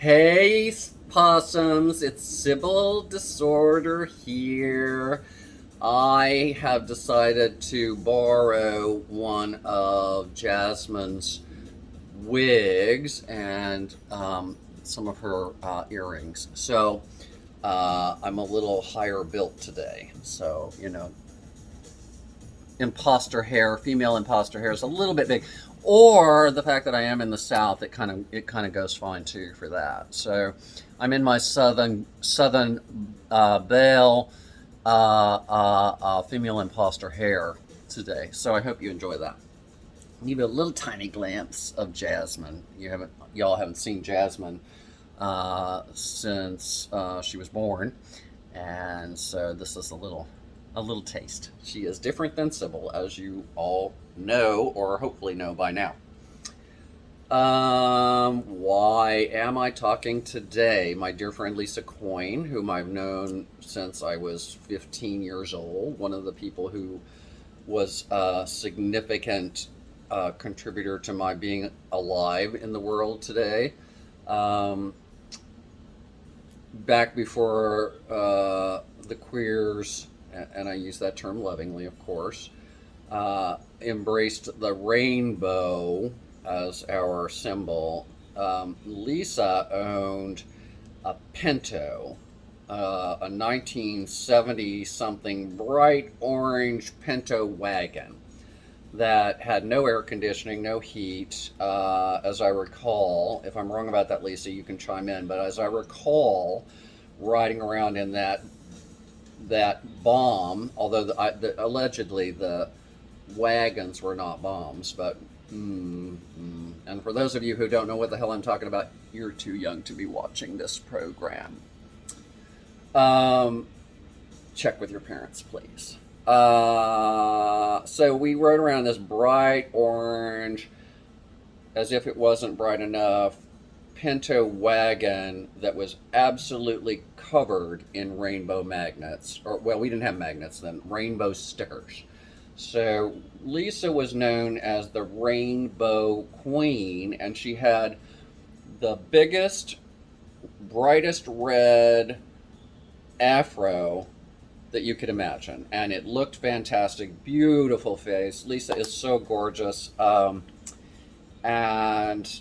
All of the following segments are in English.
Hey, Possums, it's Sybill Disorder here. I have decided to borrow one of Jasmine's wigs and some of her earrings. I'm a little higher built today. Imposter hair, female imposter hair is a little bit big, or the fact that I am in the South, it kind of goes fine too for that. So I'm in my southern Belle female imposter hair today. So I hope you enjoy that. Give you a little tiny glimpse of Jasmine. Y'all haven't seen Jasmine since she was born, and so this is a little taste. She is different than Sybil, as you all know, or hopefully know by now. Why am I talking today? My dear friend Lisa Coyne, whom I've known since I was 15 years old, one of the people who was a significant contributor to my being alive in the world today. Um, Back before the queers, and I use that term lovingly, of course, embraced the rainbow as our symbol. Lisa owned a Pinto, a 1970 something bright orange Pinto wagon that had no air conditioning, no heat. As I recall, if I'm wrong about that, Lisa, you can chime in. But as I recall, riding around in that bomb, although allegedly the wagons were not bombs, but and for those of you who don't know what the hell I'm talking about, you're too young to be watching this program. Um, Check with your parents, please. So we rode around this bright orange, as if it wasn't bright enough, Pinto wagon that was absolutely covered in rainbow magnets. Or, well, we didn't have magnets then, rainbow stickers. So Lisa was known as the Rainbow Queen, and she had the biggest, brightest red afro that you could imagine, and it looked fantastic. Beautiful face. Lisa is so gorgeous, and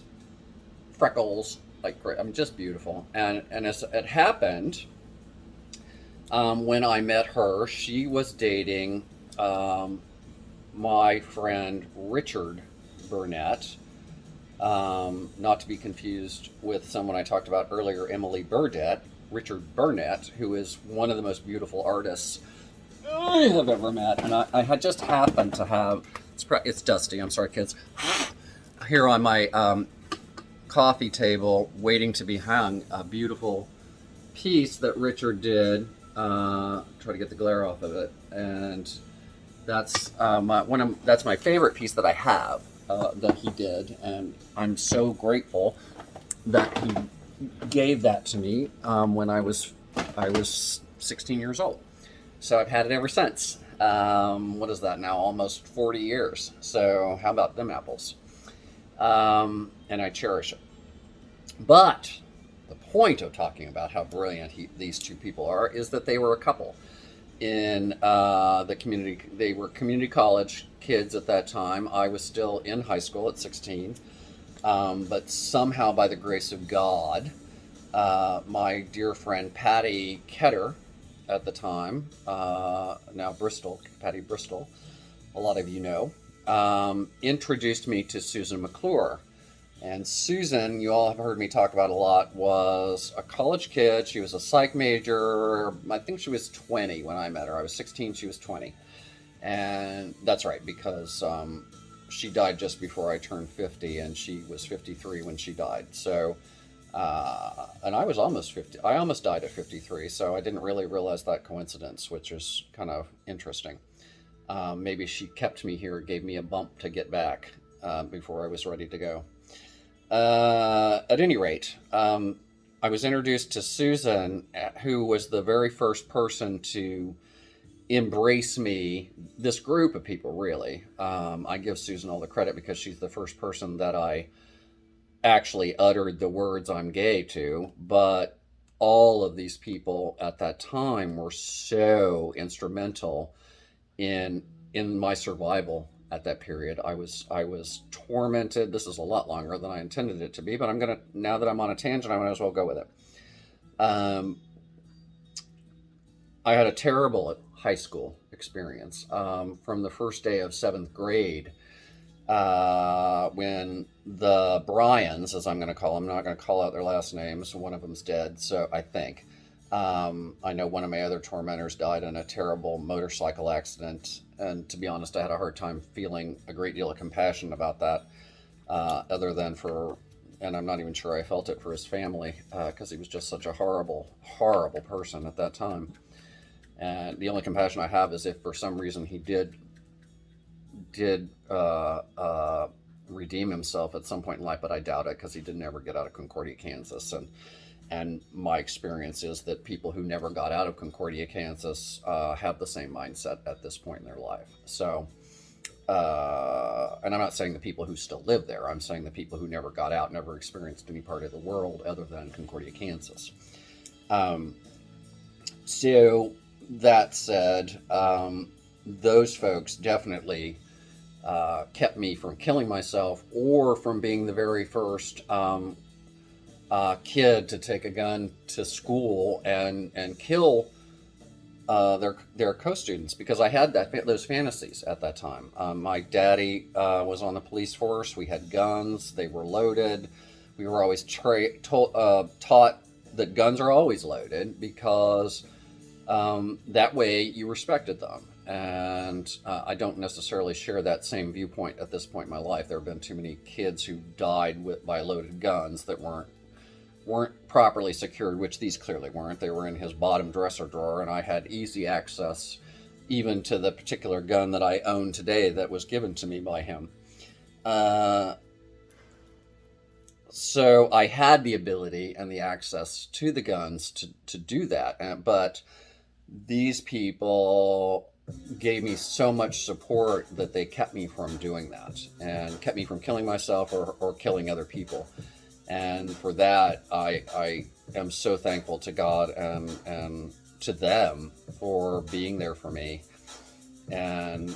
freckles, like I'm just beautiful. And as it happened, when I met her, she was dating my friend Richard Burnett. Not to be confused with someone I talked about earlier, Emily Burdett. Richard Burnett, who is one of the most beautiful artists I have ever met, and I had just happened to have it's dusty. I'm sorry, kids. Here on my coffee table, waiting to be hung, a beautiful piece that Richard did. Try to get the glare off of it, and that's that's my favorite piece that I have that he did, and I'm so grateful that he gave that to me when I was 16 years old. So I've had it ever since. What is that now? Almost 40 years. So how about them apples? And I cherish it. But the point of talking about how brilliant these two people are is that they were a couple in the community. They were community college kids at that time. I was still in high school at 16. But somehow, by the grace of God, my dear friend Patty Ketter at the time, now Bristol, Patty Bristol, a lot of you know, introduced me to Susan McClure. And Susan, you all have heard me talk about a lot, was a college kid. She was a psych major. I think she was 20 when I met her. I was 16, she was 20. And that's right, because she died just before I turned 50, and she was 53 when she died. So, and I was almost 50. I almost died at 53, so I didn't really realize that coincidence, which is kind of interesting. Maybe she kept me here, gave me a bump to get back before I was ready to go. At any rate, I was introduced to Susan, who was the very first person to embrace me, this group of people, really. I give Susan all the credit because she's the first person that I actually uttered the words "I'm gay" to, but all of these people at that time were so instrumental in my survival at that period. I was tormented. This is a lot longer than I intended it to be, but I'm gonna, now that I'm on a tangent, I might as well go with it. Um, I had a terrible high school experience from the first day of seventh grade when the Bryans, as I'm going to call them, I'm not going to call out their last names. One of them's dead, so I think. I know one of my other tormentors died in a terrible motorcycle accident, and to be honest, I had a hard time feeling a great deal of compassion about that, other than for, and I'm not even sure I felt it for his family, because he was just such a horrible, horrible person at that time. And the only compassion I have is if for some reason he did redeem himself at some point in life, but I doubt it because he didn't ever get out of Concordia, Kansas. And my experience is that people who never got out of Concordia, Kansas, have the same mindset at this point in their life. So, and I'm not saying the people who still live there. I'm saying the people who never got out, never experienced any part of the world other than Concordia, Kansas. So that said, those folks definitely kept me from killing myself or from being the very first kid to take a gun to school and kill their co-students, because I had those fantasies at that time. My daddy was on the police force. We had guns. They were loaded. We were always taught that guns are always loaded because that way you respected them. And I don't necessarily share that same viewpoint at this point in my life. There have been too many kids who died by loaded guns that weren't properly secured, which these clearly weren't. They were in his bottom dresser drawer, and I had easy access even to the particular gun that I own today that was given to me by him. So I had the ability and the access to the guns to do that. But these people gave me so much support that they kept me from doing that and kept me from killing myself or killing other people. And for that, I am so thankful to God and to them for being there for me. And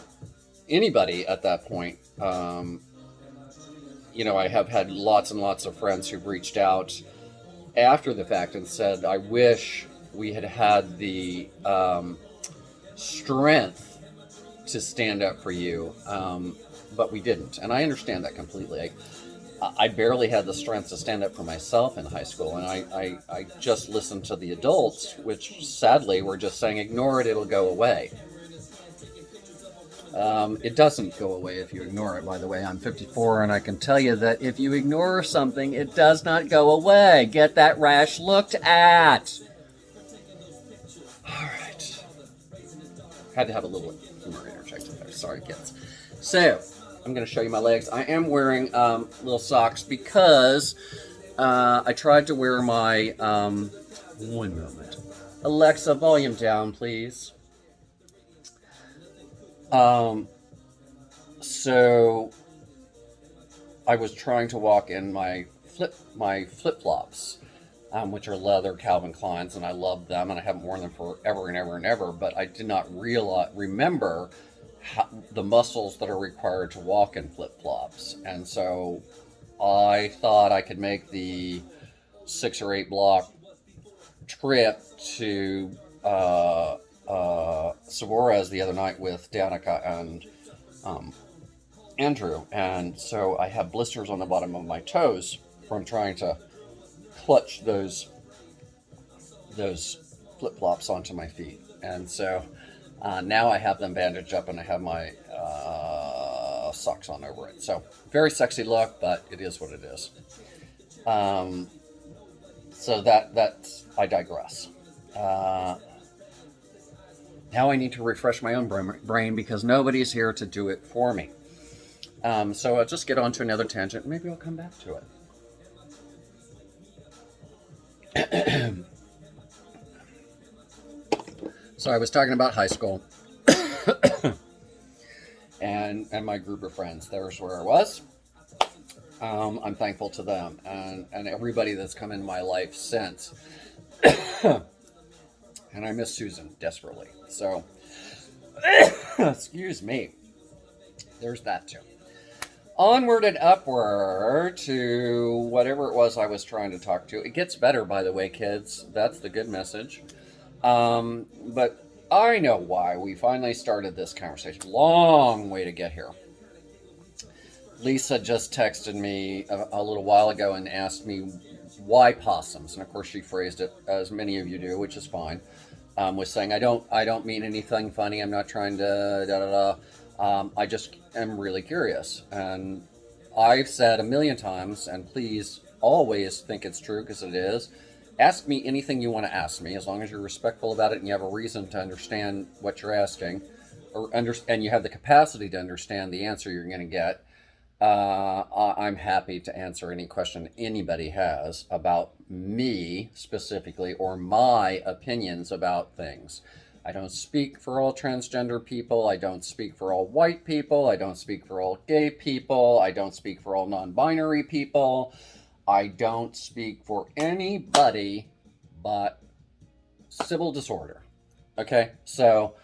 anybody at that point, I have had lots and lots of friends who've reached out after the fact and said, I wish we had had the strength to stand up for you, but we didn't. And I understand that completely. I barely had the strength to stand up for myself in high school, and I just listened to the adults, which sadly were just saying, ignore it, it'll go away. It doesn't go away if you ignore it, by the way. I'm 54, and I can tell you that if you ignore something, it does not go away. Get that rash looked at. All right. Had to have a little humor interjection there. Sorry, kids. So, I'm going to show you my legs. I am wearing little socks because I tried to wear my... one moment. Alexa, volume down, please. So I was trying to walk in my flip-flops, which are leather Calvin Kleins, and I love them, and I haven't worn them forever and ever and ever, but I did not remember the muscles that are required to walk in flip-flops. And so I thought I could make the 6 or 8 block trip to Suarez the other night with Danica and Andrew, and so I have blisters on the bottom of my toes from trying to clutch those flip-flops onto my feet. And so now I have them bandaged up and I have my socks on over it. So very sexy look, but it is what it is. So that's I digress. Now I need to refresh my own brain because nobody's here to do it for me. So I'll just get on to another tangent. Maybe I'll come back to it. So I was talking about high school and my group of friends. There's where I was. I'm thankful to them and everybody that's come in my life since. And I miss Susan desperately. So, excuse me. There's that too. Onward and upward to whatever it was I was trying to talk to. It gets better, by the way, kids. That's the good message. But I know why we finally started this conversation. Long way to get here. Lisa just texted me a little while ago and asked me why possums, and of course she phrased it as many of you do, which is fine. Was saying I don't mean anything funny. I'm not trying to da da da. I just am really curious, and I've said a million times, and please always think it's true because it is. Ask me anything you want to ask me, as long as you're respectful about it and you have a reason to understand what you're asking, and you have the capacity to understand the answer you're going to get. I'm happy to answer any question anybody has about me specifically or my opinions about things. I don't speak for all transgender people. I don't speak for all white people. I don't speak for all gay people. I don't speak for all non binary people. I don't speak for anybody but Sybill disorder. Okay? So,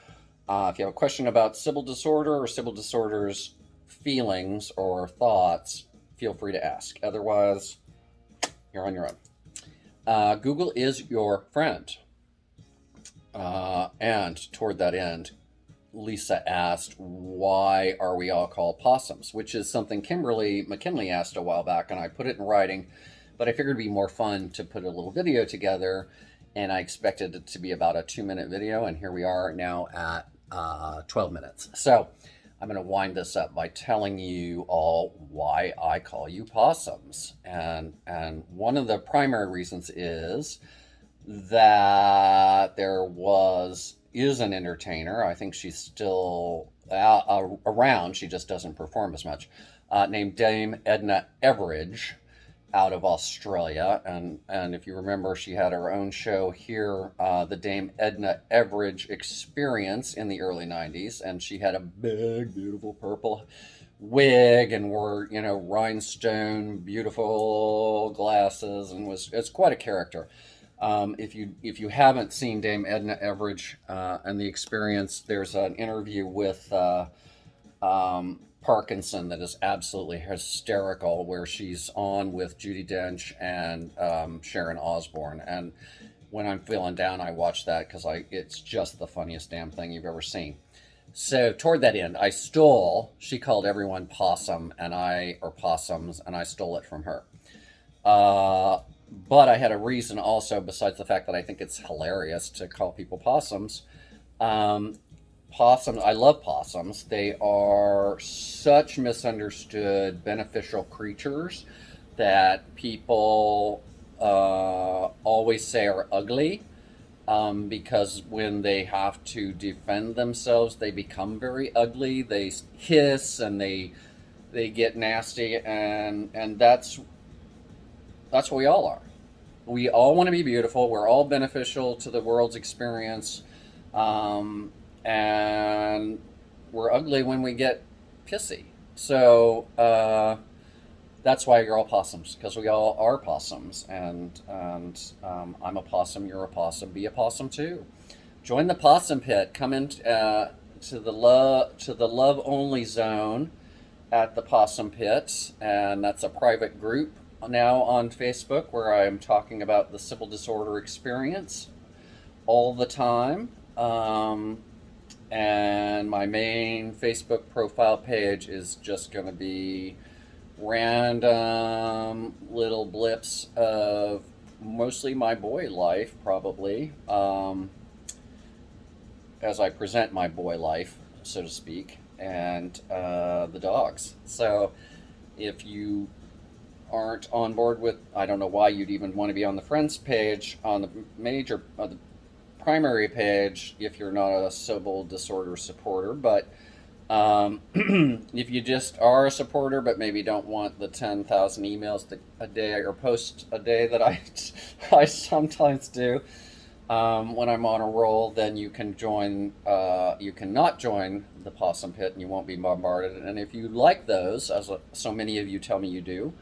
if you have a question about Sybill disorder or Sybill disorder's feelings or thoughts, feel free to ask. Otherwise, you're on your own. Google is your friend. And toward that end, Lisa asked, why are we all called possums? Which is something Kimberly McKinley asked a while back, and I put it in writing, but I figured it'd be more fun to put a little video together, and I expected it to be about a 2-minute video, and here we are now at 12 minutes. So I'm going to wind this up by telling you all why I call you possums. And one of the primary reasons is that is an entertainer. I think she's still around. She just doesn't perform as much. Named Dame Edna Everage out of Australia. And if you remember, she had her own show here, the Dame Edna Everage Experience in the early 90s. And she had a big, beautiful purple wig and wore, rhinestone, beautiful glasses, and it's quite a character. If you haven't seen Dame Edna Everage and the Experience, there's an interview with Parkinson that is absolutely hysterical, where she's on with Judi Dench and Sharon Osbourne. And when I'm feeling down, I watch that because it's just the funniest damn thing you've ever seen. So toward that end, she called everyone possum or possums, and I stole it from her. But I had a reason also, besides the fact that I think it's hilarious to call people possums. Possums, I love possums. They are such misunderstood, beneficial creatures that people always say are ugly, because when they have to defend themselves, they become very ugly. They hiss and they get nasty, and that's what we all are. We all want to be beautiful. We're all beneficial to the world's experience. And we're ugly when we get pissy. So that's why you're all possums, because we all are possums. And I'm a possum, you're a possum, be a possum too. Join the possum pit. Come in to the love only zone at the possum pit, and that's a private group now on Facebook where I am talking about the Sybill disorder experience all the time. And my main Facebook profile page is just going to be random little blips of mostly my boy life, probably, as I present my boy life, so to speak, and the dogs. So if you aren't on board with, I don't know why you'd even want to be on the friends page, on the the primary page, if you're not a Sybill disorder supporter. But if you just are a supporter but maybe don't want the 10,000 emails a day or posts a day that I sometimes do when I'm on a roll, then you can you cannot join the possum pit and you won't be bombarded. And if you like those, as so many of you tell me you do,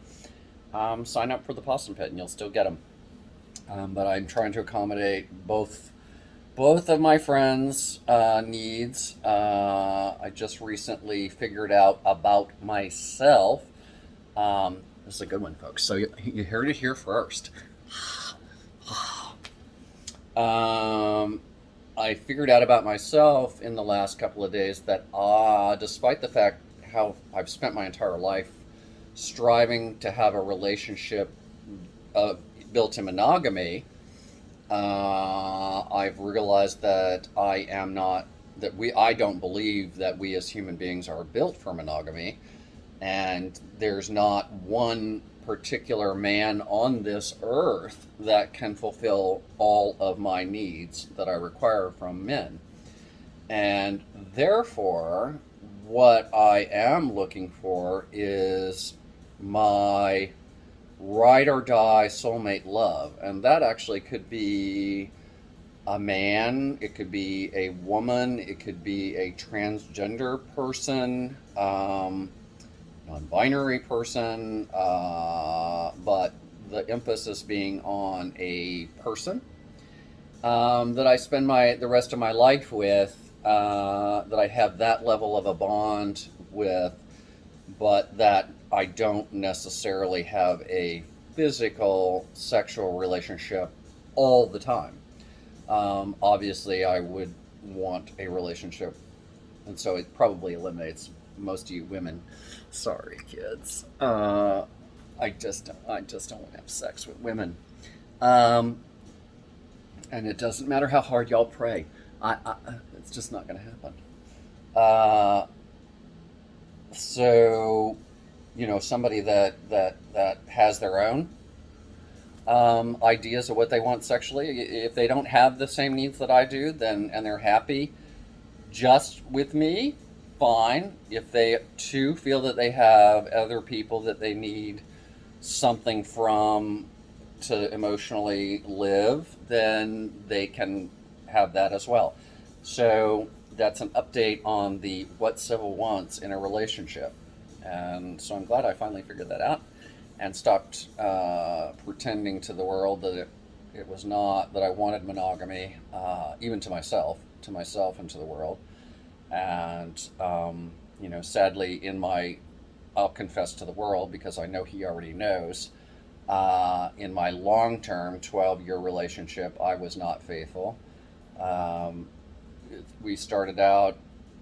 sign up for the Possum Pit and you'll still get them. But I'm trying to accommodate both of my friends' needs. I just recently figured out about myself. This is a good one, folks. So you heard it here first. I figured out about myself in the last couple of days that despite the fact how I've spent my entire life striving to have a relationship built in monogamy, I've realized that I don't believe that we as human beings are built for monogamy, and there's not one particular man on this earth that can fulfill all of my needs that I require from men. And therefore, what I am looking for is my ride or die soulmate love. And that actually could be a man, it could be a woman, it could be a transgender person, non-binary person, but the emphasis being on a person that I spend the rest of my life with, that I have that level of a bond with, but that I don't necessarily have a physical sexual relationship all the time. Obviously, I would want a relationship, and so it probably eliminates most of you women. Sorry, kids. I just don't want to have sex with women. And it doesn't matter how hard y'all pray. It's just not going to happen. So, somebody that has their own ideas of what they want sexually. If they don't have the same needs that I do, and they're happy just with me, fine. If they too feel that they have other people that they need something from to emotionally live, then they can have that as well. So that's an update on the what Sybill wants in a relationship. And so I'm glad I finally figured that out and stopped pretending to the world that it was not, that I wanted monogamy, even to myself and to the world. And, sadly, I'll confess to the world because I know he already knows, in my long-term 12-year relationship, I was not faithful. We started out,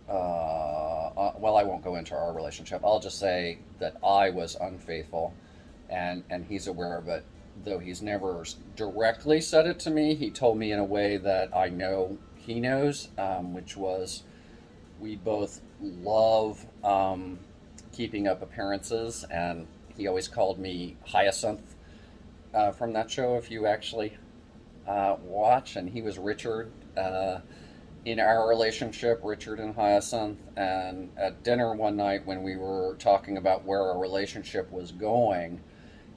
well, I won't go into our relationship. I'll just say that I was unfaithful, and he's aware of it. Though he's never directly said it to me, he told me in a way that I know he knows, which was, we both love keeping up appearances, and he always called me Hyacinth from that show, if you actually watch, and he was Richard in our relationship, Richard and Hyacinth. And at dinner one night when we were talking about where our relationship was going,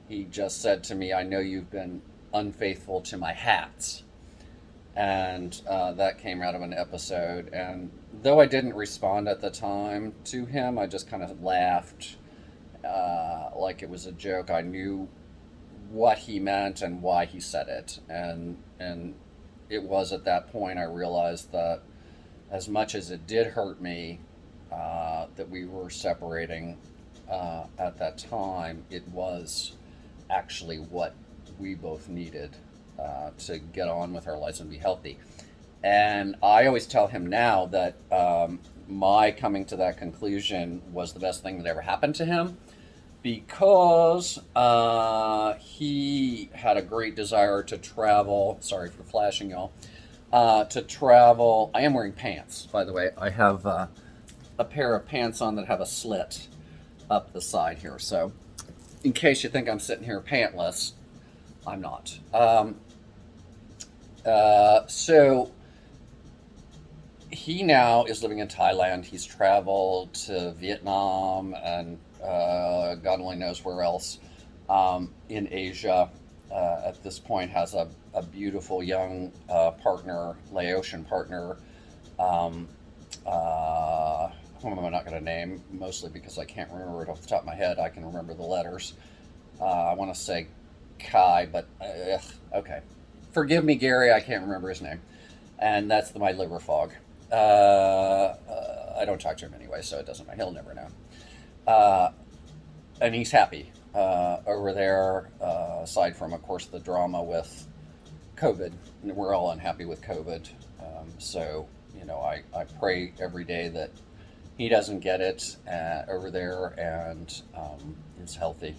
he just said to me, "I know you've been unfaithful to my hats." And that came out of an episode. And though I didn't respond at the time to him, I just kind of laughed like it was a joke. I knew what he meant and why he said it. And it was at that point I realized that as much as it did hurt me that we were separating at that time, it was actually what we both needed to get on with our lives and be healthy. And I always tell him now that my coming to that conclusion was the best thing that ever happened to him, because he had a great desire to travel. Sorry for flashing y'all. To travel. I am wearing pants, by the way. I have a pair of pants on that have a slit up the side here. So in case you think I'm sitting here pantless, I'm not. So he now is living in Thailand. He's traveled to Vietnam and God only knows where else in Asia. At this point has a beautiful young partner, Laotian partner, whom I'm not going to name, mostly because I can't remember it off the top of my head. I can remember the letters. I want to say Kai, but okay. Forgive me, Gary. I can't remember his name, and that's my liver fog. I don't talk to him anyway, so it doesn't matter. He'll never know. Uh, and he's happy over there. Aside from, of course, the drama with COVID, we're all unhappy with COVID. So I pray every day that he doesn't get it over there and is healthy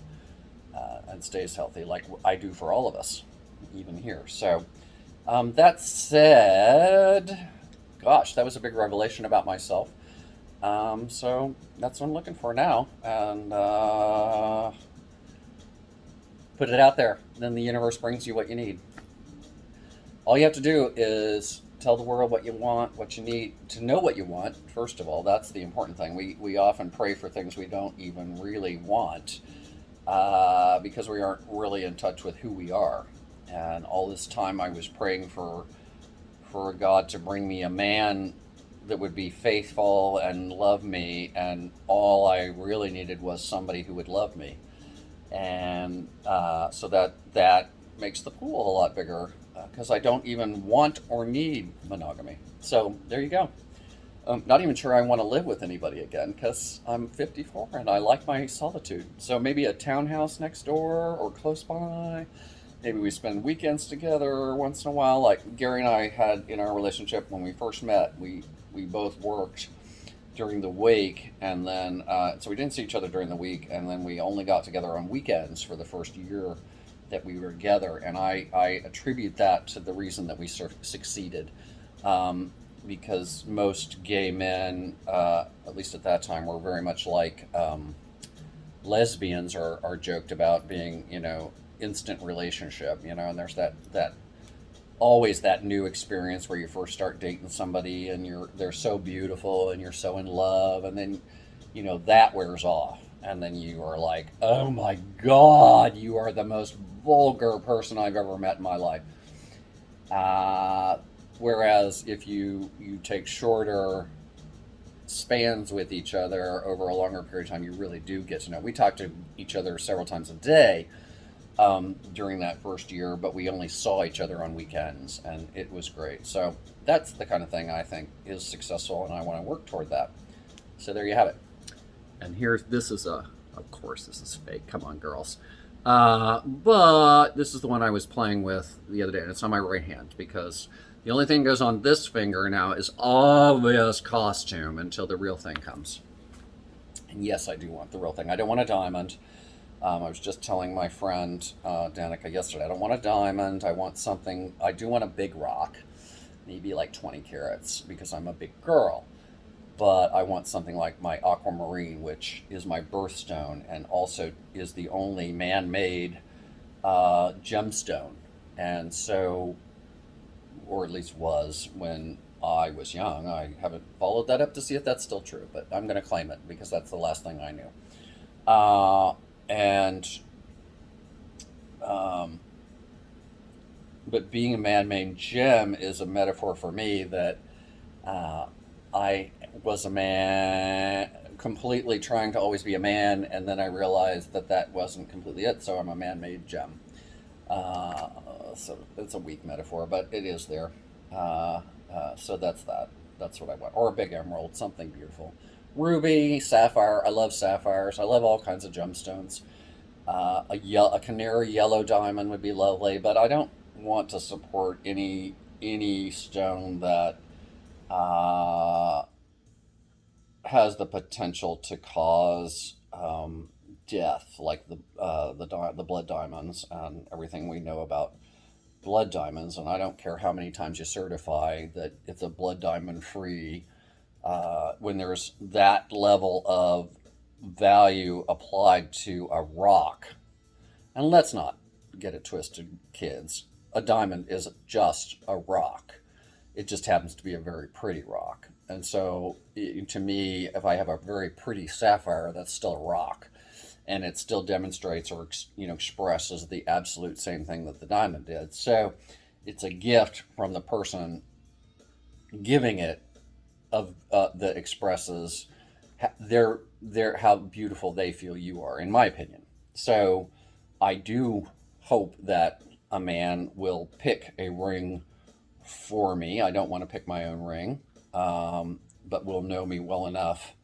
and stays healthy, like I do for all of us, even here. So that said, gosh, that was a big revelation about myself. So that's what I'm looking for now, and put it out there. Then the universe brings you what you need. All you have to do is tell the world what you want, what you need. To know what you want, first of all, that's the important thing. We often pray for things we don't even really want because we aren't really in touch with who we are. And all this time I was praying for God to bring me a man that would be faithful and love me, and all I really needed was somebody who would love me. And so that makes the pool a lot bigger because I don't even want or need monogamy. So there you go. Not even sure I want to live with anybody again because I'm 54 and I like my solitude. So maybe a townhouse next door or close by. Maybe we spend weekends together once in a while. Like Gary and I had in our relationship when we first met, we both worked during the week, and then so we didn't see each other during the week, and then we only got together on weekends for the first year that we were together. And I attribute that to the reason that we succeeded, because most gay men, at least at that time, were very much like lesbians are joked about being, instant relationship, and there's that always that new experience where you first start dating somebody and they're so beautiful and you're so in love, and then that wears off, and then you are like, oh my god, you are the most vulgar person I've ever met in my life. Whereas if you take shorter spans with each other over a longer period of time, you really do get to know. We talk to each other several times a day during that first year, but we only saw each other on weekends, and it was great. So that's the kind of thing I think is successful, and I want to work toward that. So there you have it. And this is of course, this is fake. Come on, girls. But this is the one I was playing with the other day, and it's on my right hand because the only thing that goes on this finger now is obvious costume until the real thing comes. And yes, I do want the real thing. I don't want a diamond. I was just telling my friend Danica yesterday, I don't want a diamond. I want something, I do want a big rock, maybe like 20 carats because I'm a big girl. But I want something like my aquamarine, which is my birthstone and also is the only man made gemstone. And so, or at least was when I was young. I haven't followed that up to see if that's still true, but I'm going to claim it because that's the last thing I knew. And but being a man-made gem is a metaphor for me that I was a man completely trying to always be a man, and then I realized that wasn't completely it, so I'm a man-made gem. So it's a weak metaphor, but it is there. So that's that. That's what I want. Or a big emerald, something beautiful. Ruby, sapphire. I love sapphires. I love all kinds of gemstones. A canary yellow diamond would be lovely, but I don't want to support any stone that uh, has the potential to cause death, like the blood diamonds and everything we know about blood diamonds. And I don't care how many times you certify that it's a blood diamond free. When there's that level of value applied to a rock, and let's not get it twisted, kids. A diamond is just a rock. It just happens to be a very pretty rock. And so, to me, if I have a very pretty sapphire, that's still a rock, and it still demonstrates or expresses the absolute same thing that the diamond did. So, it's a gift from the person giving it of that expresses their how beautiful they feel you are, in my opinion. So I do hope that a man will pick a ring for me. I don't want to pick my own ring, but will know me well enough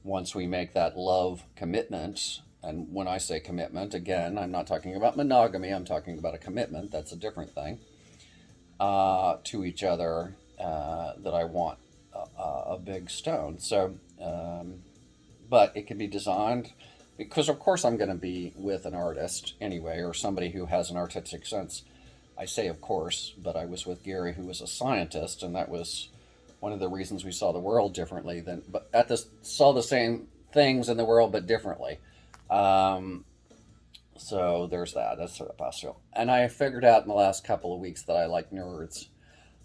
once we make that love commitment. And when I say commitment, again, I'm not talking about monogamy, I'm talking about a commitment. That's a different thing, to each other, that I want a big stone. So, but it can be designed because, of course, I'm going to be with an artist anyway, or somebody who has an artistic sense. I say, of course, but I was with Gary, who was a scientist, and that was one of the reasons we saw the world differently than, but at this saw the same things in the world but differently. Um, so there's that. That's sort of possible. And I figured out in the last couple of weeks that I like nerds.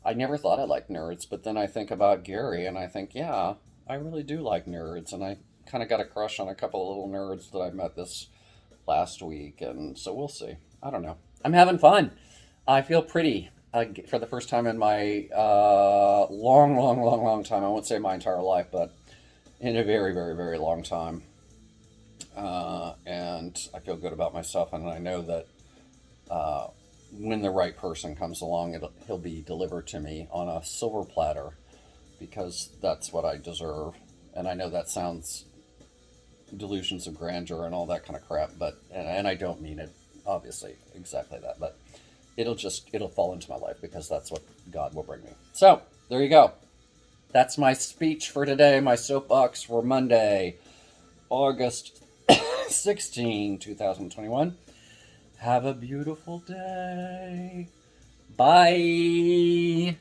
I never thought I liked nerds, but then I think about Gary and I think, yeah, I really do like nerds. And I kind of got a crush on a couple of little nerds that I met this last week. And so we'll see. I don't know. I'm having fun. I feel pretty, for the first time in my long, long, long, long time. I won't say my entire life, but in a very, very, very long time. And I feel good about myself. And I know that uh, when the right person comes along, he'll be delivered to me on a silver platter because that's what I deserve. And I know that sounds delusions of grandeur and all that kind of crap, but and I don't mean it obviously exactly that, but it'll fall into my life because that's what God will bring me. So there you go. That's my speech for today. My soapbox for Monday, August 16, 2021. Have a beautiful day. Bye.